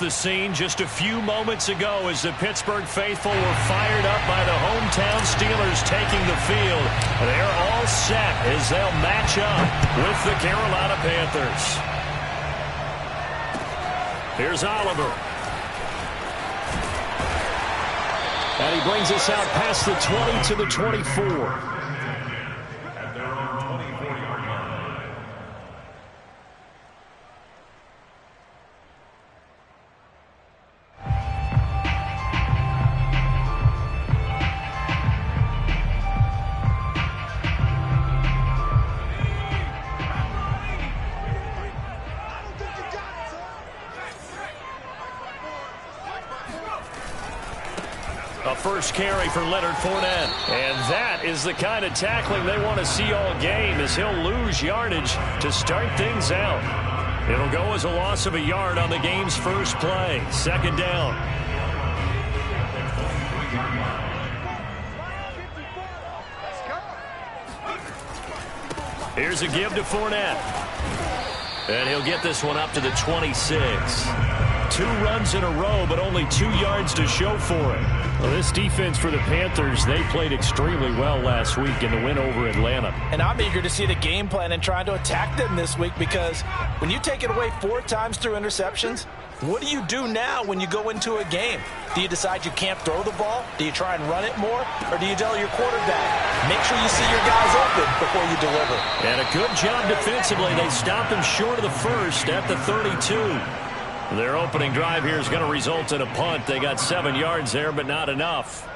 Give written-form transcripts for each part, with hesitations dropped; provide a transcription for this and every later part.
the scene just a few moments ago as the Pittsburgh faithful were fired up by the hometown Steelers taking the field. They're all set as they'll match up with the Carolina Panthers. Here's Oliver. And he brings us out past the 20 to the 24. A first carry for Leonard Fournette. And that is the kind of tackling they want to see all game, as he'll lose yardage to start things out. It'll go as a loss of a yard on the game's first play. Second down. Here's a give to Fournette. And he'll get this one up to the 26. 2 runs in a row, but only 2 yards to show for it. Well, this defense for the Panthers, they played extremely well last week in the win over Atlanta. And I'm eager to see the game plan and trying to attack them this week, because when you take it away 4 times through interceptions, what do you do now when you go into a game? Do you decide you can't throw the ball? Do you try and run it more? Or do you tell your quarterback, make sure you see your guys open before you deliver? And a good job defensively. They stopped him short of the first at the 32. Their opening drive here is going to result in a punt. They got 7 yards there, but not enough.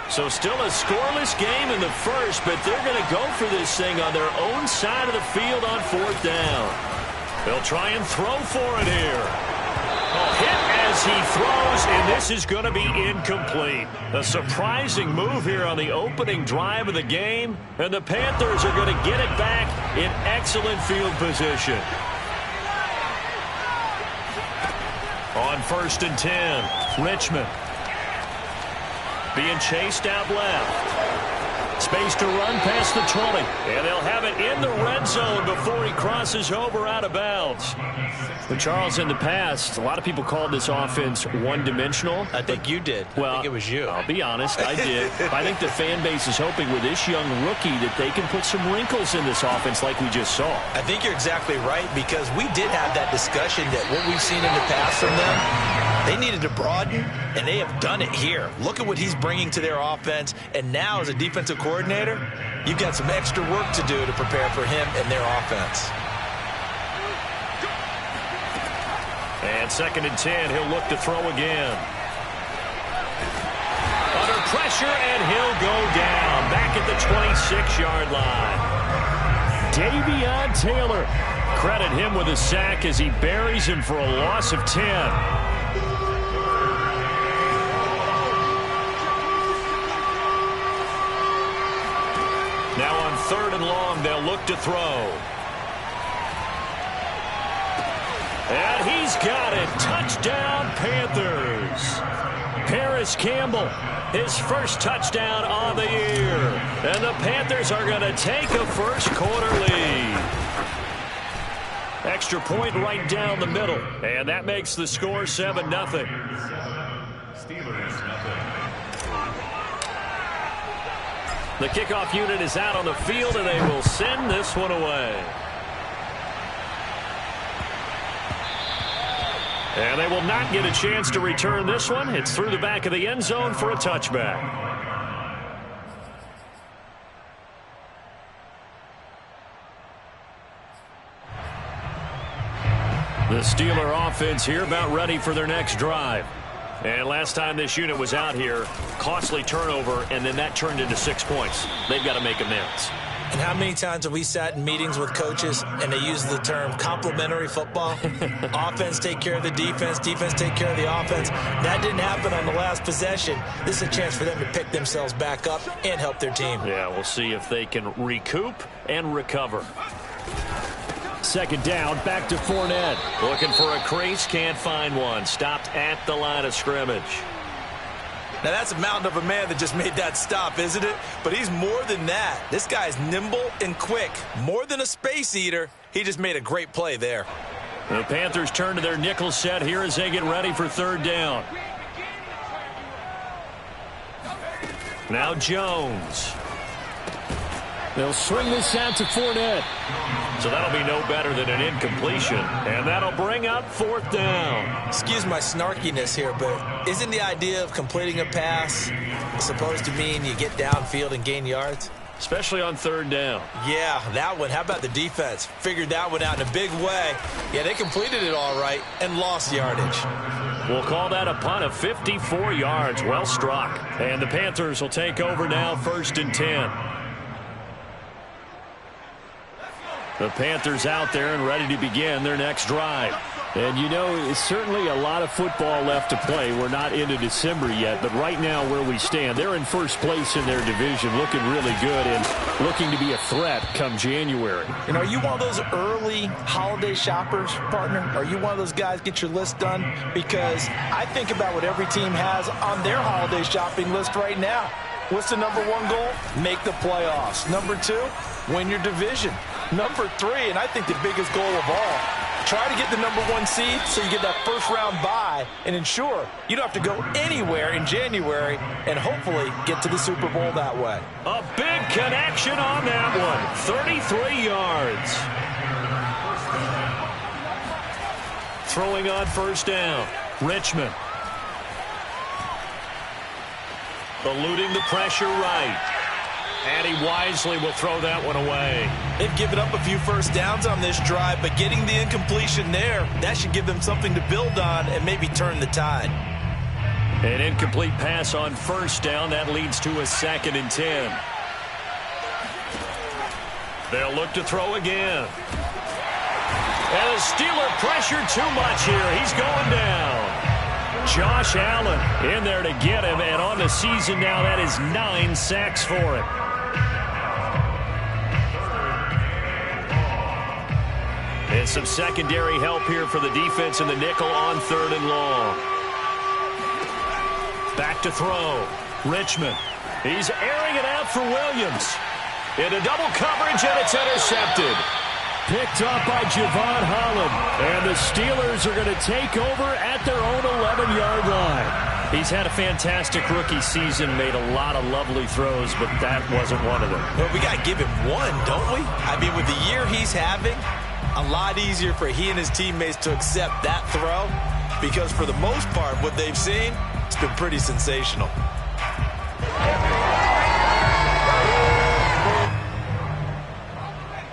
So still a scoreless game in the first, but they're going to go for this thing on their own side of the field on 4th down. They'll try and throw for it here. Hit as he throws, and this is going to be incomplete. A surprising move here on the opening drive of the game, and the Panthers are going to get it back in excellent field position. On 1st and 10, Richmond being chased out left. Space to run past the 20. And they'll have it in the red zone before he crosses over out of bounds. But Charles, in the past, a lot of people called this offense one-dimensional. I think you did. Well, I think it was you. I'll be honest, I did. I think the fan base is hoping with this young rookie that they can put some wrinkles in this offense like we just saw. I think you're exactly right, because we did have that discussion that what we've seen in the past from them, they needed to broaden, and they have done it here. Look at what he's bringing to their offense, and now as a defensive coordinator, you've got some extra work to do to prepare for him and their offense. And 2nd and 10, he'll look to throw again. Under pressure, and he'll go down back at the 26-yard line. Davion Taylor, credit him with a sack as he buries him for a loss of 10. Now on 3rd and long, they'll look to throw. And he's got it. Touchdown, Panthers. Paris Campbell, his first touchdown on the year. And the Panthers are going to take a first-quarter lead. Extra point right down the middle. And that makes the score 7-0. Steelers, nothing. The kickoff unit is out on the field, and they will send this one away. And they will not get a chance to return this one. It's through the back of the end zone for a touchback. The Steeler offense here about ready for their next drive. And last time this unit was out here, costly turnover, and then that turned into 6 points. They've got to make amends. And how many times have we sat in meetings with coaches and they use the term complementary football? Offense take care of the defense, defense take care of the offense. That didn't happen on the last possession. This is a chance for them to pick themselves back up and help their team. Yeah, we'll see if they can recoup and recover. Second down, back to Fournette. Looking for a crease, can't find one. Stopped at the line of scrimmage. Now, that's a mountain of a man that just made that stop, isn't it? But he's more than that. This guy's nimble and quick. More than a space eater, he just made a great play there. The Panthers turn to their nickel set here as they get ready for third down. Now Jones. They'll swing this out to Fournette. So that'll be no better than an incompletion. And that'll bring up fourth down. Excuse my snarkiness here, but isn't the idea of completing a pass supposed to mean you get downfield and gain yards? Especially on third down. Yeah, that one. How about the defense? Figured that one out in a big way. Yeah, they completed it all right and lost yardage. We'll call that a punt of 54 yards. Well struck. And the Panthers will take over now, 1st and 10. The Panthers out there and ready to begin their next drive. And, you know, it's certainly a lot of football left to play. We're not into December yet, but right now where we stand, they're in first place in their division, looking really good and looking to be a threat come January. And are you one of those early holiday shoppers, partner? Are you one of those guys get your list done? Because I think about what every team has on their holiday shopping list right now. What's the number one goal? Make the playoffs. Number 2, win your division. Number 3, and I think the biggest goal of all, try to get the number 1 seed so you get that first-round bye and ensure you don't have to go anywhere in January and hopefully get to the Super Bowl that way. A big connection on that one. 33 yards. Throwing on first down. Richmond. Eluding the pressure right. And he wisely will throw that one away. They've given up a few first downs on this drive, but getting the incompletion there, that should give them something to build on and maybe turn the tide. An incomplete pass on first down. That leads to a 2nd and 10. They'll look to throw again. And the Steeler pressure too much here. He's going down. Josh Allen in there to get him, and on the season now, that is 9 sacks for him. And some secondary help here for the defense in the nickel on 3rd and long. Back to throw. Richmond. He's airing it out for Williams. Into double coverage, and it's intercepted. Picked up by Javon Holland. And the Steelers are going to take over at their own 11-yard line. He's had a fantastic rookie season, made a lot of lovely throws, but that wasn't one of them. Well, we got to give him one, don't we? I mean, with the year he's having, a lot easier for he and his teammates to accept that throw because for the most part, what they've seen, it's been pretty sensational.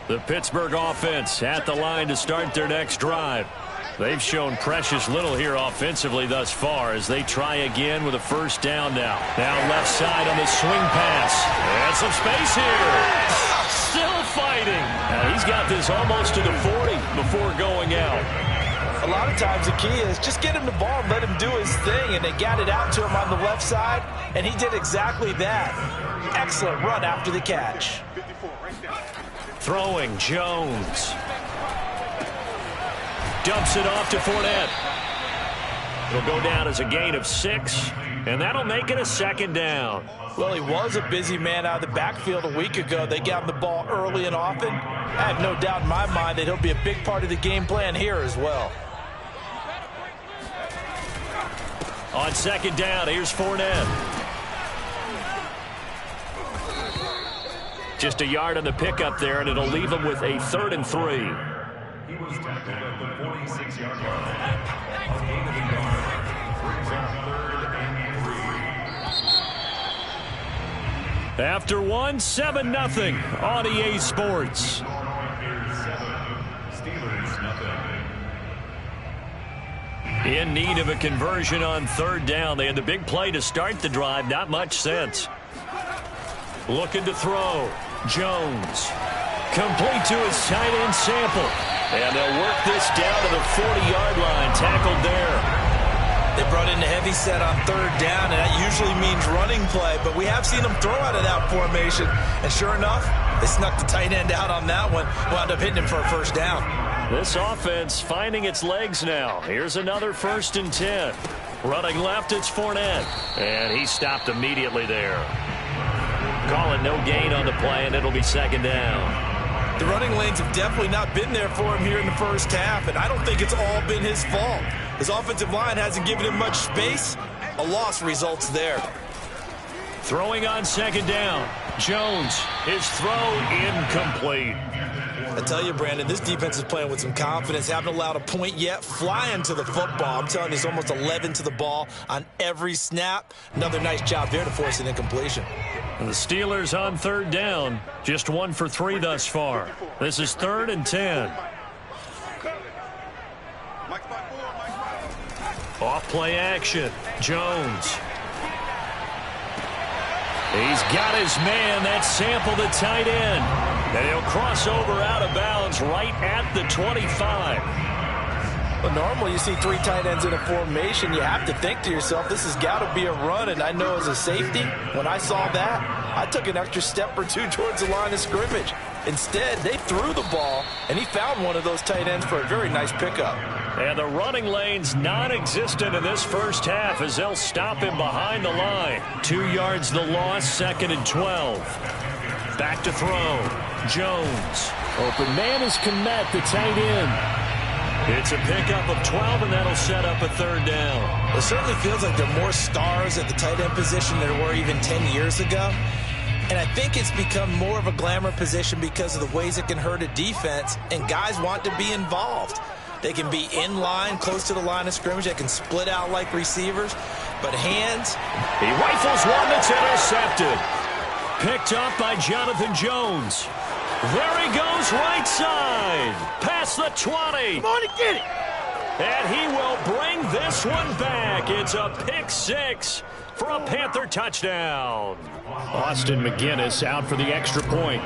The Pittsburgh offense at the line to start their next drive. They've shown precious little here offensively thus far as they try again with a first down now. Now left side on the swing pass. And some space here. Still fighting. Now he's got this almost to the 40 before going out. A lot of times the key is just get him the ball and let him do his thing, and they got it out to him on the left side, and he did exactly that. Excellent run after the catch. Throwing Jones. Dumps it off to Fournette. It'll go down as a gain of 6, and that'll make it a 2nd down. Well, he was a busy man out of the backfield a week ago. They got him the ball early and often. I have no doubt in my mind that he'll be a big part of the game plan here as well. On 2nd down, here's Fournette. Just a yard on the pickup there, and it'll leave him with a 3rd and 3. He was tackled at the 46-yard line. A gain of a yard. Brings up 3rd and 3. After one, 7-0 on EA Sports. Steelers nothing. In need of a conversion on 3rd down. They had the big play to start the drive. Not much sense. Looking to throw. Jones. Complete to his tight end Sample. And they'll work this down to the 40-yard line. Tackled there. They brought in the heavy set on 3rd down, and that usually means running play. But we have seen them throw out of that formation. And sure enough, they snuck the tight end out on that one. Wound up hitting him for a first down. This offense finding its legs now. Here's another 1st and 10. Running left, it's Fournette. And he stopped immediately there. Call it no gain on the play, and it'll be 2nd down. The running lanes have definitely not been there for him here in the first half, and I don't think it's all been his fault. His offensive line hasn't given him much space. A loss results there. Throwing on 2nd down. Jones, his throw incomplete. I tell you, Brandon, this defense is playing with some confidence. Haven't allowed a point yet. Flying to the football. I'm telling you, it's almost 11 to the ball on every snap. Another nice job there to force an incompletion. And the Steelers on 3rd down. Just 1 for 3 thus far. This is 3rd and 10. Off play action. Jones. He's got his man. That's Sample, the tight end. And he'll cross over out of bounds right at the 25. Well, normally you see 3 tight ends in a formation. You have to think to yourself, this has got to be a run. And I know as a safety, when I saw that, I took an extra step or 2 towards the line of scrimmage. Instead, they threw the ball, and he found one of those tight ends for a very nice pickup. And the running lane's non-existent in this first half as they'll stop him behind the line. 2 yards the loss, 2nd and 12. Back to throw. Jones. Open man is Kmet, the tight end. It's a pickup of 12, and that'll set up a 3rd down. It certainly feels like there are more stars at the tight end position than there were even 10 years ago. And I think it's become more of a glamour position because of the ways it can hurt a defense, and guys want to be involved. They can be in line, close to the line of scrimmage. They can split out like receivers. But hands. He rifles one that's intercepted. Picked up by Jonathan Jones. There he goes right side. Past the 20. Come on and get it. And he will bring this one back. It's a pick 6 for a Panther touchdown. Austin McGinnis out for the extra point.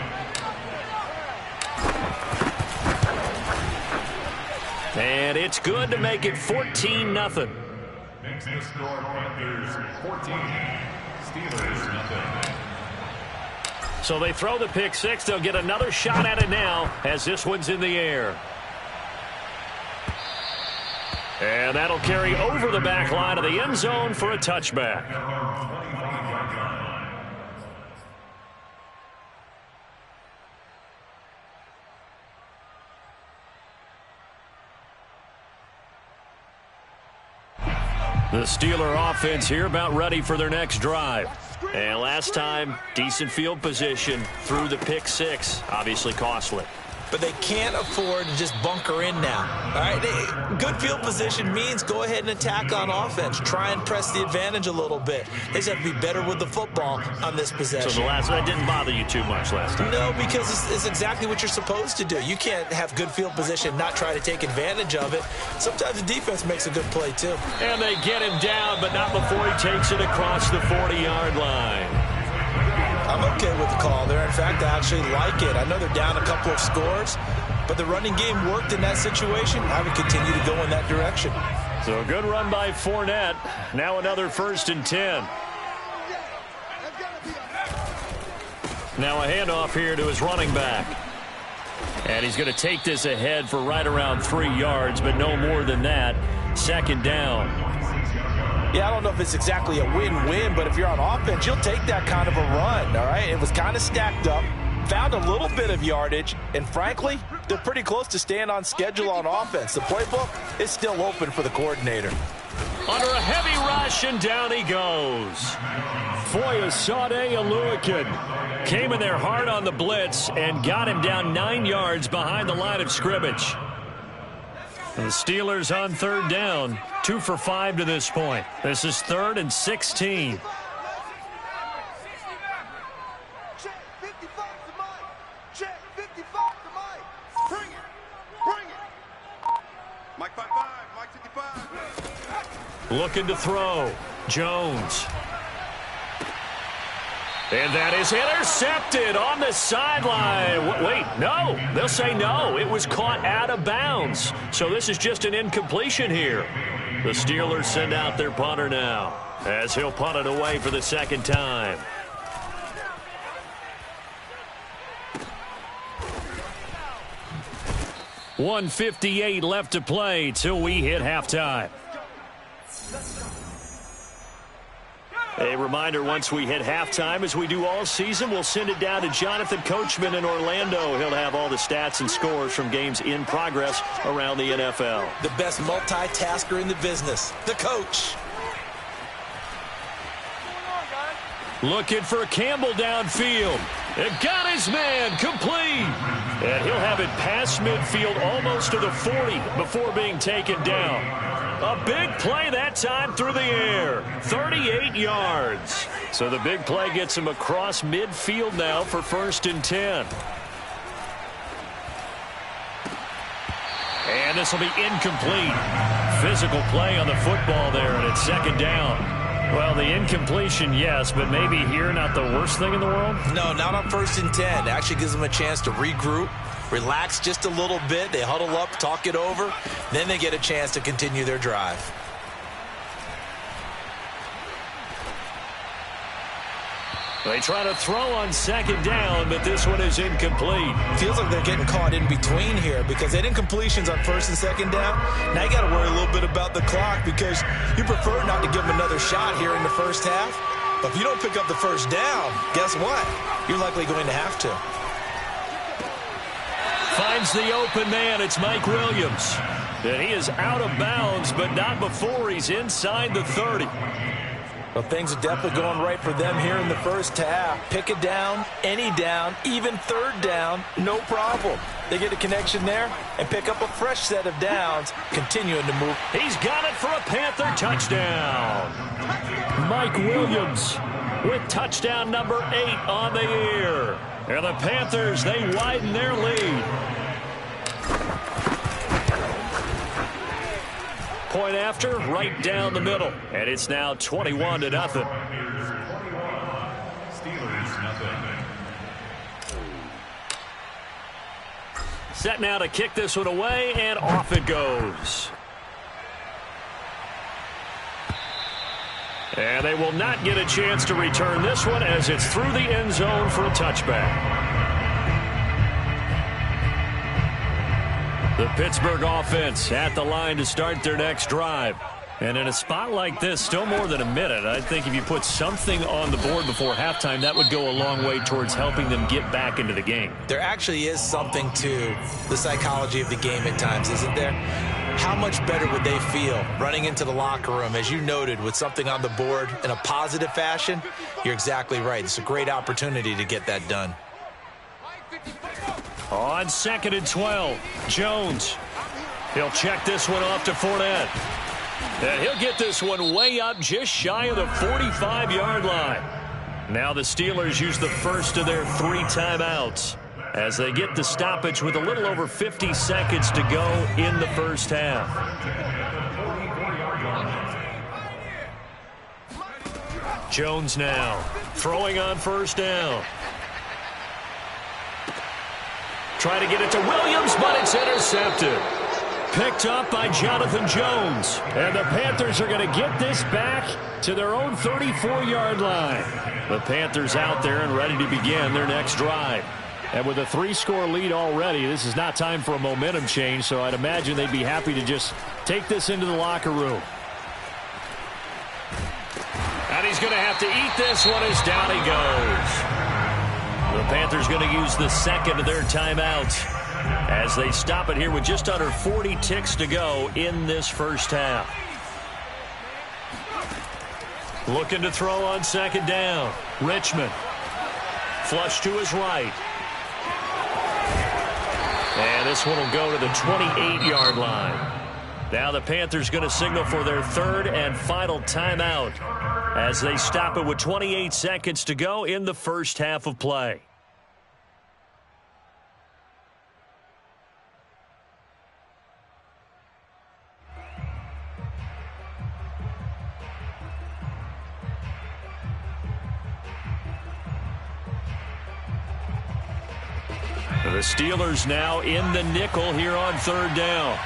And it's good to make it 14-0. Next to score, Panthers 14, Steelers 0. So they throw the pick 6. They'll get another shot at it now as this one's in the air. And that'll carry over the back line of the end zone for a touchback. The Steeler offense here about ready for their next drive. And last time, decent field position through the pick 6. Obviously costly. But they can't afford to just bunker in now. All right, good field position means go ahead and attack on offense. Try and press the advantage a little bit. They just have to be better with the football on this possession. So that didn't bother you too much last time? No, because it's exactly what you're supposed to do. You can't have good field position, not try to take advantage of it. Sometimes the defense makes a good play, too. And they get him down, but not before he takes it across the 40-yard line. I'm okay with the call there. In fact, I actually like it. I know they're down a couple of scores, but the running game worked in that situation. I would continue to go in that direction. So a good run by Fournette. Now another 1st and 10. Now a handoff here to his running back. And he's going to take this ahead for right around 3 yards, but no more than that. 2nd down. Yeah, I don't know if it's exactly a win-win, but if you're on offense, you'll take that kind of a run, all right? It was kind of stacked up, found a little bit of yardage, and frankly, they're pretty close to staying on schedule on offense. The playbook is still open for the coordinator. Under a heavy rush, and down he goes. Foyesade Aluakin came in there hard on the blitz and got him down 9 yards behind the line of scrimmage. And the Steelers on 3rd down, 2 for 5 to this point. This is 3rd and 16. Check 55 to Mike. Check 55 to Mike. Bring it. Mike 55, Mike 55. Looking to throw. Jones. And that is intercepted on the sideline. Wait, no. They'll say no. It was caught out of bounds. So this is just an incompletion here. The Steelers send out their punter now as he'll punt it away for the 2nd time. 1:58 left to play till we hit halftime. A reminder, once we hit halftime, as we do all season, we'll send it down to Jonathan Coachman in Orlando. He'll have all the stats and scores from games in progress around the NFL. The best multitasker in the business, the coach. Looking for Campbell downfield. It got his man complete. And he'll have it past midfield almost to the 40 before being taken down. A big play that time through the air. 38 yards. So the big play gets him across midfield now for 1st and 10. And this will be incomplete. Physical play on the football there, and it's 2nd down. Well, the incompletion, yes, but maybe here not the worst thing in the world? No, not on 1st and 10. It actually gives them a chance to regroup, relax just a little bit. They huddle up, talk it over. Then they get a chance to continue their drive. They try to throw on 2nd down, but this one is incomplete. Feels like they're getting caught in between here because they had incompletions on 1st and 2nd down. Now you got to worry a little bit about the clock because you prefer not to give them another shot here in the 1st half. But if you don't pick up the 1st down, guess what? You're likely going to have to. Finds the open man. It's Mike Williams. And he is out of bounds, but not before he's inside the 30. Well, things are definitely going right for them here in the 1st half. Pick it down, any down, even 3rd down, no problem. They get a connection there and pick up a fresh set of downs, continuing to move. He's got it for a Panther touchdown. Mike Williams with touchdown number 8 on the year. And the Panthers, they widen their lead. Point after, right down the middle. And it's now 21-0. Steelers, nothing. Set now to kick this one away, and off it goes. And they will not get a chance to return this one as it's through the end zone for a touchback. The Pittsburgh offense at the line to start their next drive. And in a spot like this, still more than a minute, I think if you put something on the board before halftime, that would go a long way towards helping them get back into the game. There actually is something to the psychology of the game at times, isn't there? How much better would they feel running into the locker room, as you noted, with something on the board in a positive fashion? You're exactly right. It's a great opportunity to get that done. On 2nd and 12, Jones. He'll check this one off to Fournette. And he'll get this one way up just shy of the 45-yard line. Now the Steelers use the first of their 3 timeouts as they get the stoppage with a little over 50 seconds to go in the 1st half. Jones now throwing on 1st down. Try to get it to Williams, but it's intercepted. Picked up by Jonathan Jones. And the Panthers are going to get this back to their own 34-yard line. The Panthers out there and ready to begin their next drive. And with a 3-score lead already, this is not time for a momentum change, so I'd imagine they'd be happy to just take this into the locker room. And he's going to have to eat this one as down he goes. The Panthers going to use the 2nd of their timeouts as they stop it here with just under 40 ticks to go in this 1st half. Looking to throw on 2nd down. Richmond. Flush to his right. And this one will go to the 28-yard line. Now the Panthers going to signal for their 3rd and final timeout as they stop it with 28 seconds to go in the 1st half of play. The Steelers now in the nickel here on 3rd down.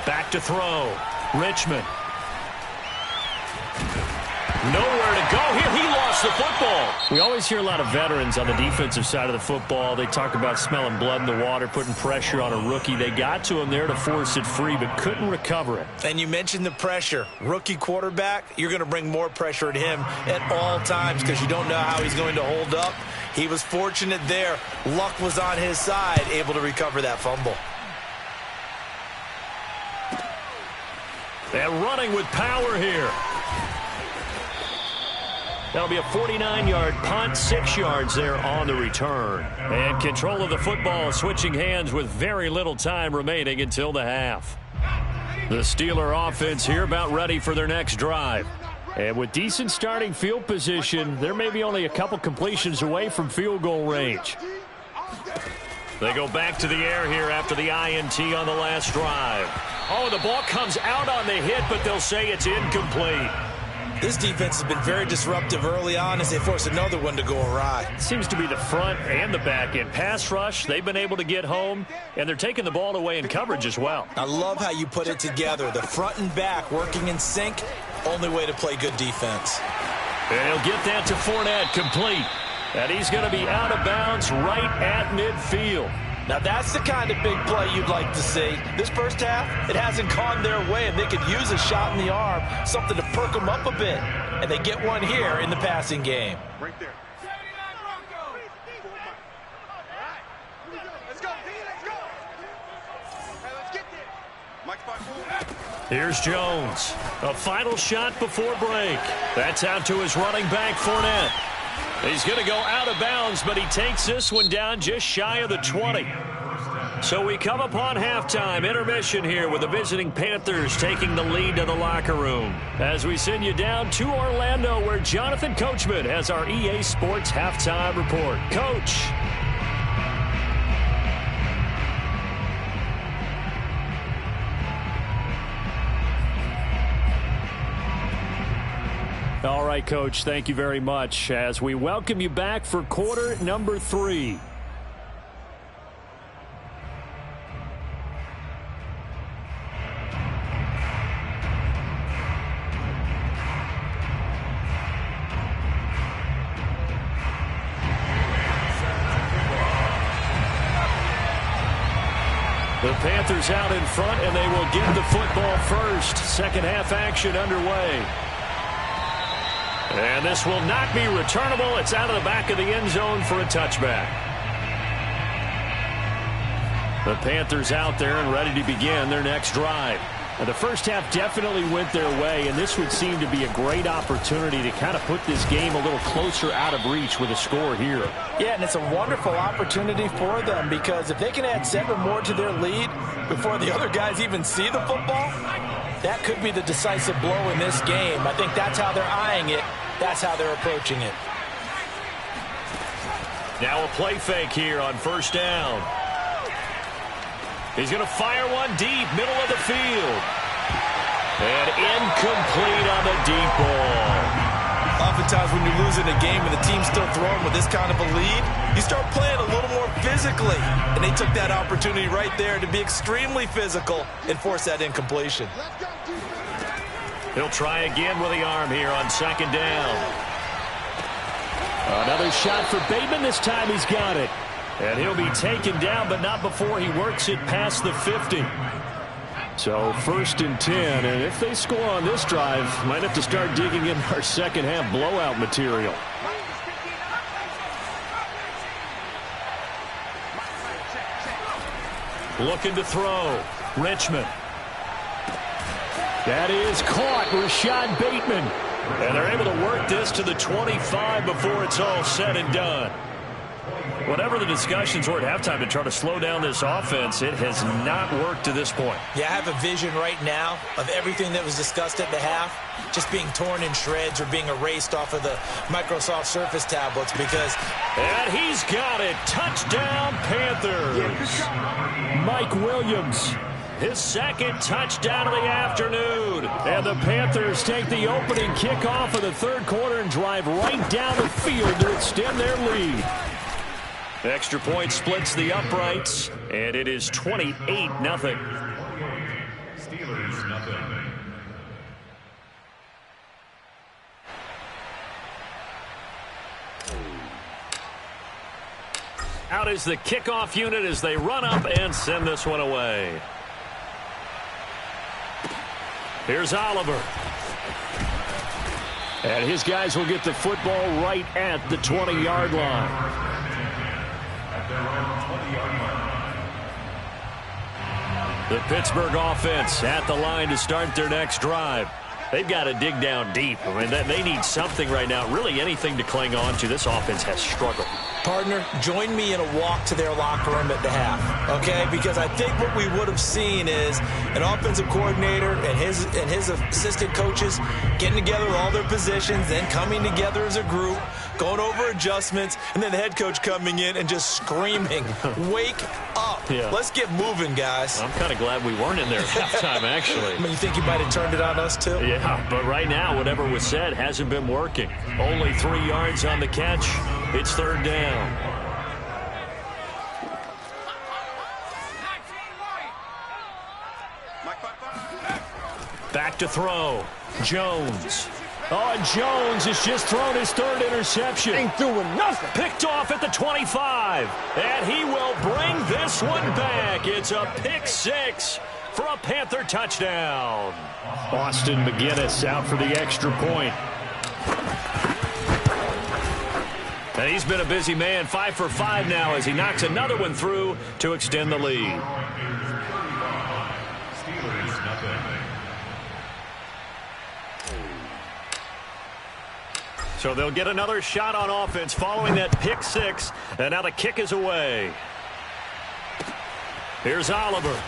Back to throw. Richmond. Nowhere to go here. He lost the football. We always hear a lot of veterans on the defensive side of the football. They talk about smelling blood in the water, putting pressure on a rookie. They got to him there to force it free, but couldn't recover it. And you mentioned the pressure. Rookie quarterback, you're going to bring more pressure at him at all times because you don't know how he's going to hold up. He was fortunate there. Luck was on his side, able to recover that fumble. And running with power here. That'll be a 49-yard punt, 6 yards there on the return. And control of the football, switching hands with very little time remaining until the half. The Steeler offense here about ready for their next drive. And with decent starting field position, they're maybe only a couple completions away from field goal range. They go back to the air here after the INT on the last drive. Oh, the ball comes out on the hit, but they'll say it's incomplete. This defense has been very disruptive early on as they force another one to go awry. Seems to be the front and the back end. Pass rush, they've been able to get home, and they're taking the ball away in coverage as well. I love how you put it together. The front and back working in sync, only way to play good defense. And he'll get that to Fournette, complete. And he's going to be out of bounds right at midfield. Now that's the kind of big play you'd like to see. This first half, it hasn't gone their way, and they could use a shot in the arm, something to perk them up a bit. And they get one here in the passing game. Right there. Let's go, D, let's go. Hey, let's get there. Mike spot. Here's Jones. A final shot before break. That's out to his running back, Fournette. He's going to go out of bounds, but he takes this one down just shy of the 20. So we come upon halftime, intermission here with the visiting Panthers taking the lead to the locker room. As we send you down to Orlando, where Jonathan Coachman has our EA Sports halftime report. Coach. All right, Coach, thank you very much as we welcome you back for quarter number 3. The Panthers out in front, and they will get the football first. Second half action underway. And this will not be returnable. It's out of the back of the end zone for a touchback. The Panthers out there and ready to begin their next drive. And the first half definitely went their way, and this would seem to be a great opportunity to kind of put this game a little closer out of reach with a score here. Yeah, and it's a wonderful opportunity for them because if they can add 7 more to their lead before the other guys even see the football, that could be the decisive blow in this game. I think that's how they're eyeing it. That's how they're approaching it. Now a play fake here on first down. He's going to fire one deep, middle of the field. And incomplete on the deep ball. Oftentimes when you're losing a game and the team's still throwing with this kind of a lead, you start playing a little more physically. And they took that opportunity right there to be extremely physical and force that incompletion. He'll try again with the arm here on second down. Another shot for Bateman. This time he's got it. And he'll be taken down, but not before he works it past the 50. So first and 10, and if they score on this drive, might have to start digging in our second half blowout material. Looking to throw. Richmond. That is caught. Rashad Bateman. And they're able to work this to the 25 before it's all said and done. Whatever the discussions were at halftime to try to slow down this offense, it has not worked to this point. Yeah, I have a vision right now of everything that was discussed at the half just being torn in shreds or being erased off of the Microsoft Surface tablets because... And he's got it. Touchdown, Panthers. Mike Williams. His second touchdown of the afternoon. And the Panthers take the opening kickoff of the third quarter and drive right down the field to extend their lead. Extra point splits the uprights, and it is 28-0. Steelers, nothing. Out is the kickoff unit as they run up and send this one away. Here's Oliver. And his guys will get the football right at the 20-yard line. At their own 20-yard line. The Pittsburgh offense at the line to start their next drive. They've got to dig down deep. I mean, they need something right now, really anything to cling on to. This offense has struggled. Partner, join me in a walk to their locker room at the half, okay? Because I think what we would have seen is an offensive coordinator and his assistant coaches getting together with all their positions, then coming together as a group, going over adjustments, and then the head coach coming in and just screaming, wake up. Yeah. Let's get moving, guys. I'm kind of glad we weren't in there at halftime, actually. I mean, you think you might have turned it on us, too? Yeah, but right now, whatever was said hasn't been working. Only 3 yards on the catch. It's third down. Back to throw. Jones. Oh, and Jones has just thrown his third interception. Ain't doing nothing. Picked off at the 25. And he will bring this one back. It's a pick six for a Panther touchdown. Austin McGinnis out for the extra point. And he's been a busy man, 5 for 5 now as he knocks another one through to extend the lead. So they'll get another shot on offense following that pick six, and now the kick is away. Here's Oliver.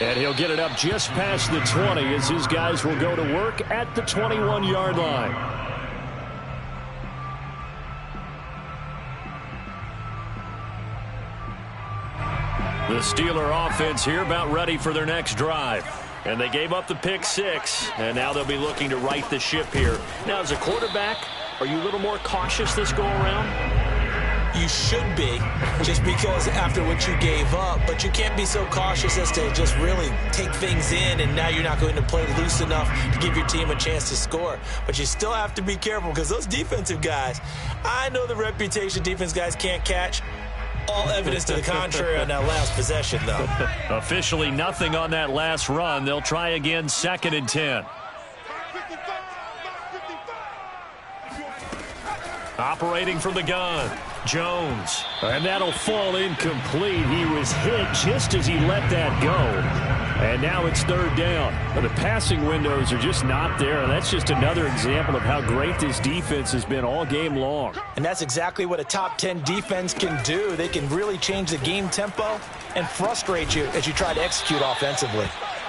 And he'll get it up just past the 20 as his guys will go to work at the 21-yard line. The Steeler offense here about ready for their next drive. And they gave up the pick six, and now they'll be looking to right the ship here. Now, as a quarterback, are you a little more cautious this go-around? You should be, just because after what you gave up, but you can't be so cautious as to just really take things in, and now you're not going to play loose enough to give your team a chance to score. But you still have to be careful because those defensive guys, I know the reputation defense guys can't catch. All evidence to the contrary on that last possession, though. Officially nothing on that last run. They'll try again, 2nd and 10. Operating from the gun, Jones. And that'll fall incomplete. He was hit just as he let that go. And now it's third down. But the passing windows are just not there. And that's just another example of how great this defense has been all game long. And that's exactly what a top 10 defense can do. They can really change the game tempo and frustrate you as you try to execute offensively.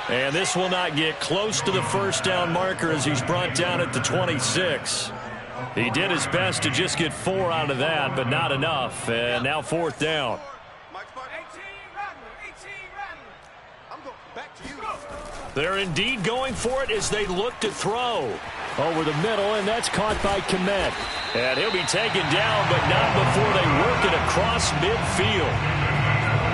And this will not get close to the first down marker as he's brought down at the 26. He did his best to just get 4 out of that, but not enough. And now 4th down. They're indeed going for it as they look to throw. Over the middle, and that's caught by Komet. And he'll be taken down, but not before they work it across midfield.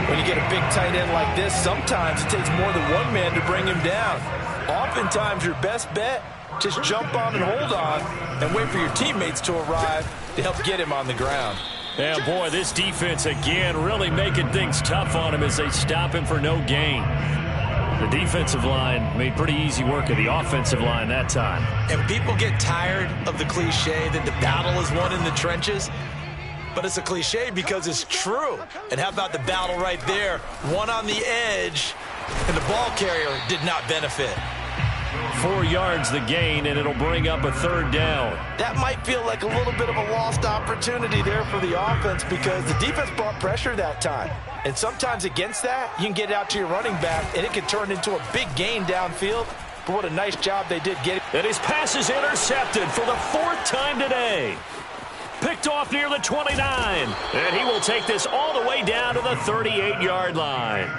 When you get a big tight end like this, sometimes it takes more than one man to bring him down. Oftentimes, your best bet, just jump on and hold on and wait for your teammates to arrive to help get him on the ground. Yeah, boy, this defense again really making things tough on him as they stop him for no gain. The defensive line made pretty easy work of the offensive line that time. And people get tired of the cliche that the battle is won in the trenches. But it's a cliche because it's true. And how about the battle right there? One on the edge, and the ball carrier did not benefit. 4 yards the gain, and it'll bring up a third down. That might feel like a little bit of a lost opportunity there for the offense because the defense brought pressure that time. And sometimes against that, you can get it out to your running back, and it can turn into a big gain downfield. But what a nice job they did getting. And his pass is intercepted for the 4th time today. Picked off near the 29. And he will take this all the way down to the 38-yard line.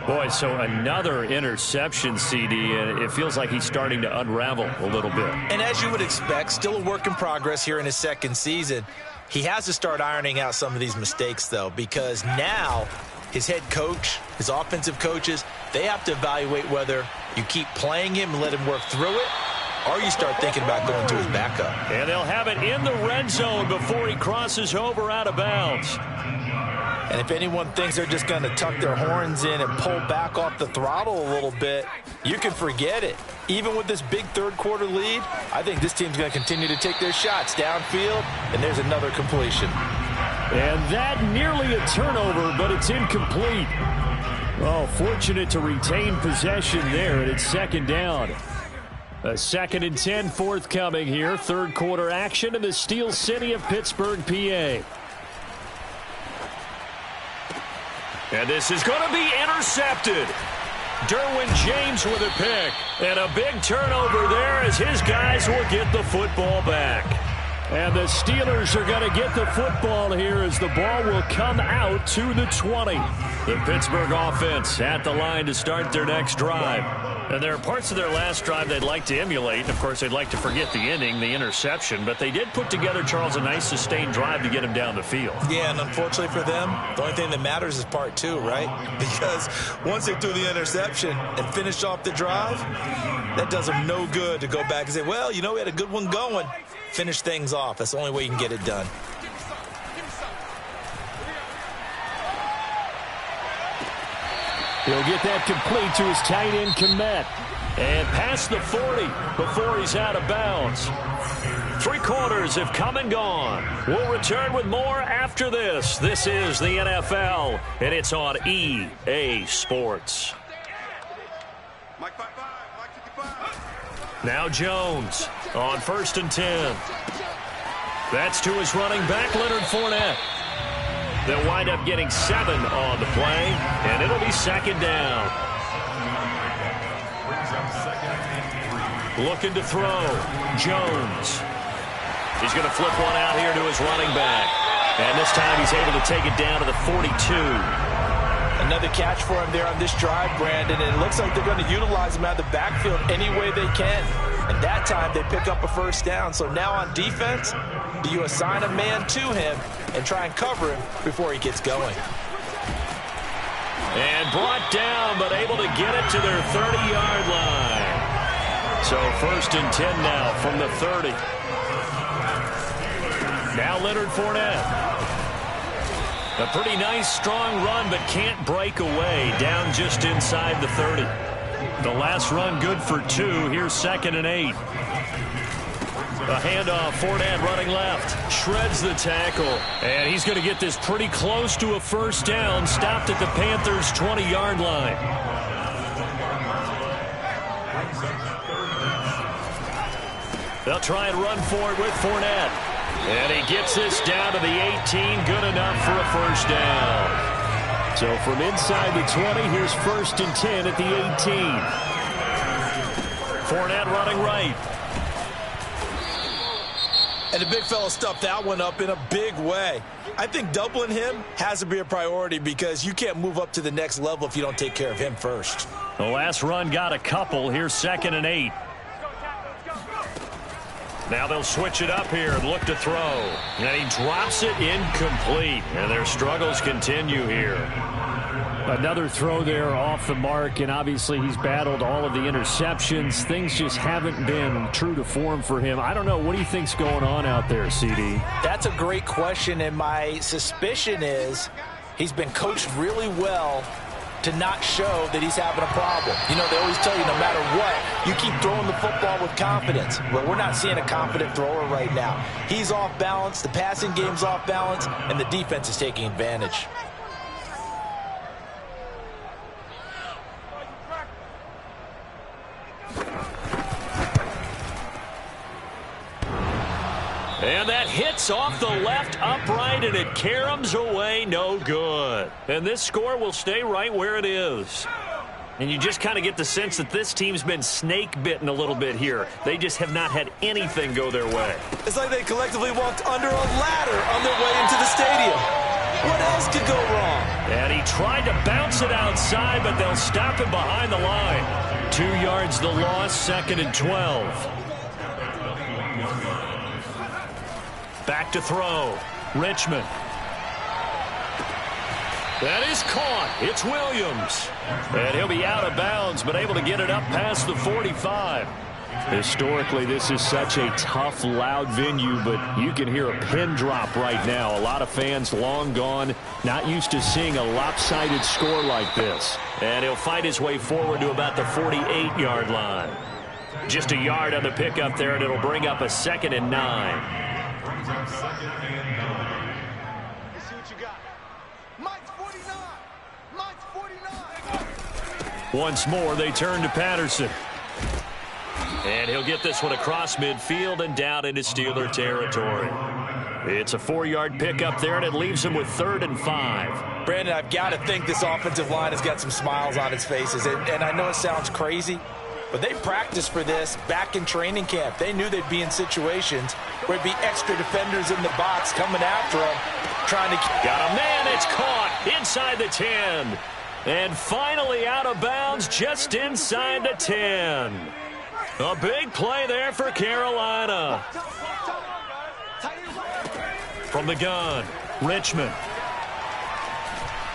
Boy, so another interception, CD, and it feels like he's starting to unravel a little bit. And as you would expect, still a work in progress here in his second season. He has to start ironing out some of these mistakes, though, because now his head coach, his offensive coaches, they have to evaluate whether you keep playing him and let him work through it, or you start thinking about going to his backup. And they'll have it in the red zone before he crosses over out of bounds. And if anyone thinks they're just going to tuck their horns in and pull back off the throttle a little bit, you can forget it. Even with this big third-quarter lead, I think this team's going to continue to take their shots downfield, and there's another completion. And that nearly a turnover, but it's incomplete. Oh, fortunate to retain possession there, and it's second down. A 2nd and 10 forthcoming here. Third-quarter action in the Steel City of Pittsburgh, PA. And this is going to be intercepted. Derwin James with a pick. And a big turnover there as his guys will get the football back. And the Steelers are going to get the football here as the ball will come out to the 20. The Pittsburgh offense at the line to start their next drive. And there are parts of their last drive they'd like to emulate. Of course, they'd like to forget the ending, the interception. But they did put together, Charles, a nice sustained drive to get him down the field. Yeah, and unfortunately for them, the only thing that matters is part 2, right? Because once they threw the interception and finished off the drive, that does them no good to go back and say, well, you know, we had a good one going. Finish things off. That's the only way you can get it done. He'll get that complete to his tight end, Kmet. And past the 40 before he's out of bounds. 3 quarters have come and gone. We'll return with more after this. This is the NFL, and it's on EA Sports. Mike 5-5, Mike 55. Now Jones on 1st and 10. That's to his running back, Leonard Fournette. They'll wind up getting 7 on the play, and it'll be 2nd down. Looking to throw. Jones. He's going to flip one out here to his running back. And this time he's able to take it down to the 42. Another catch for him there on this drive, Brandon, and it looks like they're going to utilize him out of the backfield any way they can. And that time they pick up a 1st down. So now on defense, do you assign a man to him and try and cover him before he gets going? And brought down, but able to get it to their 30-yard line. So 1st and 10 now from the 30. Now Leonard Fournette. A pretty nice, strong run, but can't break away. Down just inside the 30. The last run good for 2. Here's 2nd and 8. A handoff, Fournette running left. Shreds the tackle. And he's going to get this pretty close to a 1st down. Stopped at the Panthers' 20-yard line. They'll try and run for it with Fournette. And he gets this down to the 18. Good enough for a 1st down. So from inside the 20, here's 1st and 10 at the 18. Fournette running right. And the big fella stuffed that one up in a big way. I think doubling him has to be a priority because you can't move up to the next level if you don't take care of him first. The last run got a couple. Here's 2nd and 8. Now they'll switch it up here and look to throw. And he drops it incomplete. And their struggles continue here. Another throw there off the mark, and obviously he's battled all of the interceptions. Things just haven't been true to form for him. I don't know. What do you think's going on out there, CD? That's a great question, and my suspicion is he's been coached really well to not show that he's having a problem. You know, they always tell you no matter what, you keep throwing the football with confidence. Well, we're not seeing a confident thrower right now. He's off balance, the passing game's off balance, and the defense is taking advantage. And that hits off the left upright, and it caroms away, no good. And this score will stay right where it is. And you just kind of get the sense that this team's been snake-bitten a little bit here. They just have not had anything go their way. It's like they collectively walked under a ladder on their way into the stadium. What else could go wrong? And he tried to bounce it outside, but they'll stop him behind the line. 2 yards the loss, 2nd and 12. Back to throw. Richmond. That is caught. It's Williams. And he'll be out of bounds, but able to get it up past the 45. Historically, this is such a tough, loud venue, but you can hear a pin drop right now. A lot of fans long gone, not used to seeing a lopsided score like this. And he'll fight his way forward to about the 48-yard line. Just a yard on the pickup there, and it'll bring up a 2nd and 9. Once more, they turn to Patterson. And he'll get this one across midfield and down into Steeler territory. It's a 4-yard pickup there, and it leaves him with 3rd and 5. Brandon, I've got to think this offensive line has got some smiles on its faces. And I know it sounds crazy, but they practiced for this back in training camp. They knew they'd be in situations where it'd be extra defenders in the box coming after them, trying to... Got a man, it's caught inside the 10. And finally out of bounds just inside the 10. A big play there for Carolina. From the gun, Richmond.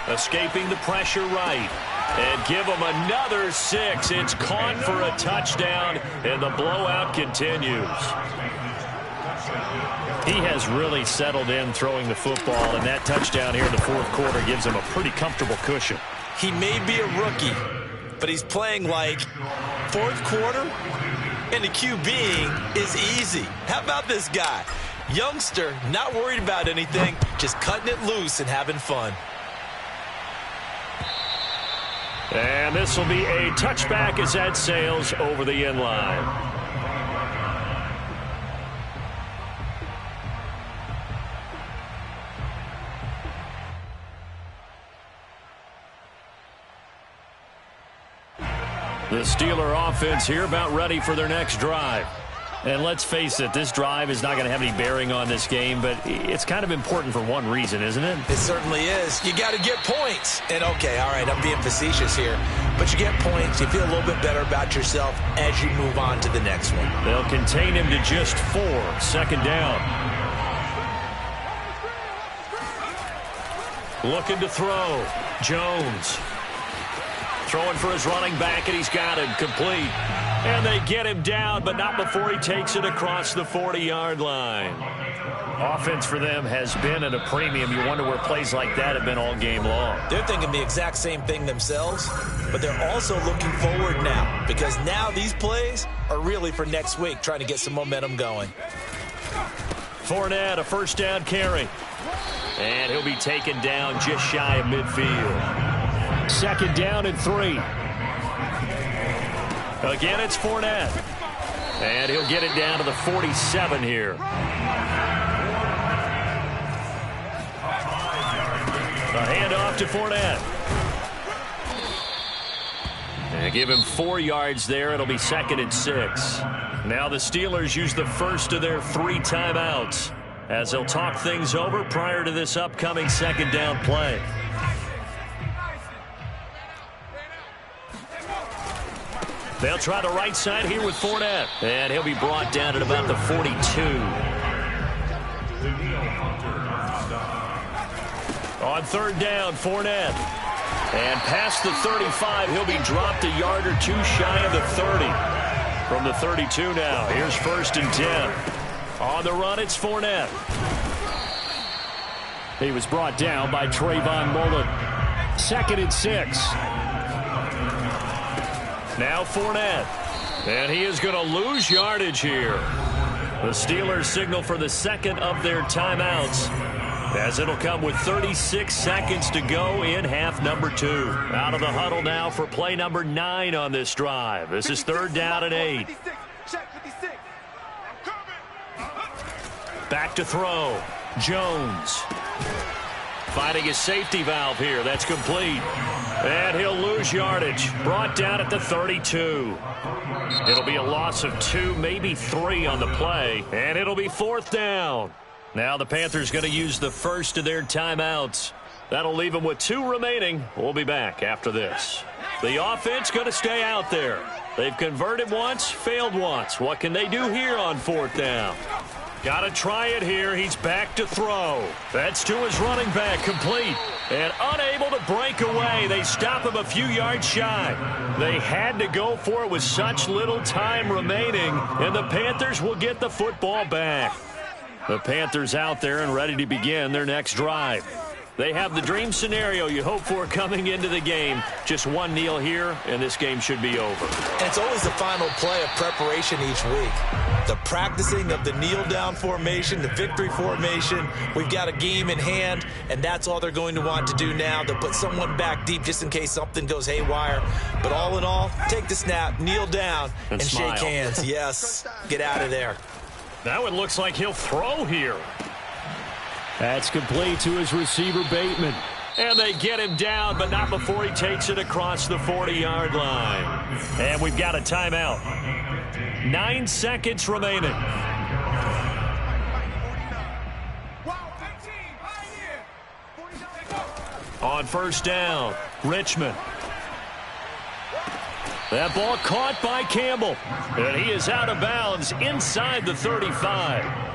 Escaping the pressure right. And give him another 6. It's caught for a touchdown, and the blowout continues. He has really settled in throwing the football, and that touchdown here in the 4th quarter gives him a pretty comfortable cushion. He may be a rookie, but he's playing like 4th quarter, and the QBing is easy. How about this guy? Youngster, not worried about anything, just cutting it loose and having fun. And this will be a touchback as that sails over the end line. The Steeler offense here about ready for their next drive. And let's face it, this drive is not going to have any bearing on this game, but it's kind of important for one reason, isn't it? It certainly is. You got to get points. And okay, all right, I'm being facetious here, but you get points, you feel a little bit better about yourself as you move on to the next one. They'll contain him to just 4. 2nd down. Looking to throw. Jones. Throwing for his running back, and he's got him complete. And they get him down, but not before he takes it across the 40-yard line. Offense for them has been at a premium. You wonder where plays like that have been all game long. They're thinking the exact same thing themselves, but they're also looking forward now, because now these plays are really for next week, trying to get some momentum going. Fournette, a 1st down carry. And he'll be taken down just shy of midfield. 2nd down and 3. Again, it's Fournette. And he'll get it down to the 47 here. A handoff to Fournette. And give him 4 yards there. It'll be 2nd and 6. Now the Steelers use the first of their 3 timeouts as they'll talk things over prior to this upcoming 2nd down play. They'll try the right side here with Fournette. And he'll be brought down at about the 42. On 3rd down, Fournette. And past the 35, he'll be dropped a yard or 2 shy of the 30. From the 32 now, here's 1st and 10. On the run, it's Fournette. He was brought down by Trayvon Mullen. 2nd and 6. Now Fournette. And he is going to lose yardage here. The Steelers signal for the 2nd of their timeouts, as it'll come with 36 seconds to go in half number 2. Out of the huddle now for play number 9 on this drive. This is 3rd down and 8. Back to throw. Jones. Finding his safety valve here. That's complete. And he'll lose yardage. Brought down at the 32. It'll be a loss of 2, maybe 3 on the play. And it'll be 4th down. Now the Panthers going to use the first of their timeouts. That'll leave them with 2 remaining. We'll be back after this. The offense going to stay out there. They've converted once, failed once. What can they do here on 4th down? Got to try it here. He's back to throw. That's to his running back, complete. And unable to break away. They stop him a few yards shy. They had to go for it with such little time remaining, and the Panthers will get the football back. The Panthers out there and ready to begin their next drive. They have the dream scenario you hope for coming into the game. Just one kneel here, and this game should be over. And it's always the final play of preparation each week. The practicing of the kneel-down formation, the victory formation. We've got a game in hand, and that's all they're going to want to do now. They'll put someone back deep just in case something goes haywire. But all in all, take the snap, kneel down, and shake hands. Yes, get out of there. Now it looks like he'll throw here. That's complete to his receiver, Bateman. And they get him down, but not before he takes it across the 40-yard line. And we've got a timeout. 9 seconds remaining. On first down, Richmond. That ball caught by Campbell. And he is out of bounds inside the 35.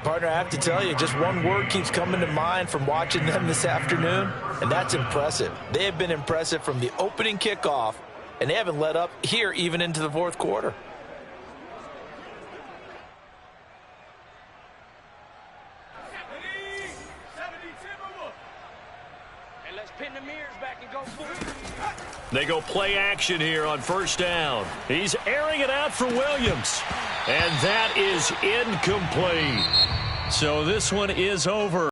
Partner, I have to tell you, just one word keeps coming to mind from watching them this afternoon, and that's impressive. They have been impressive from the opening kickoff, and they haven't let up here even into the fourth quarter. And let's pin the mirrors back and go for it. They go play action here on first down. He's airing it out for Williams. And that is incomplete. So this one is over.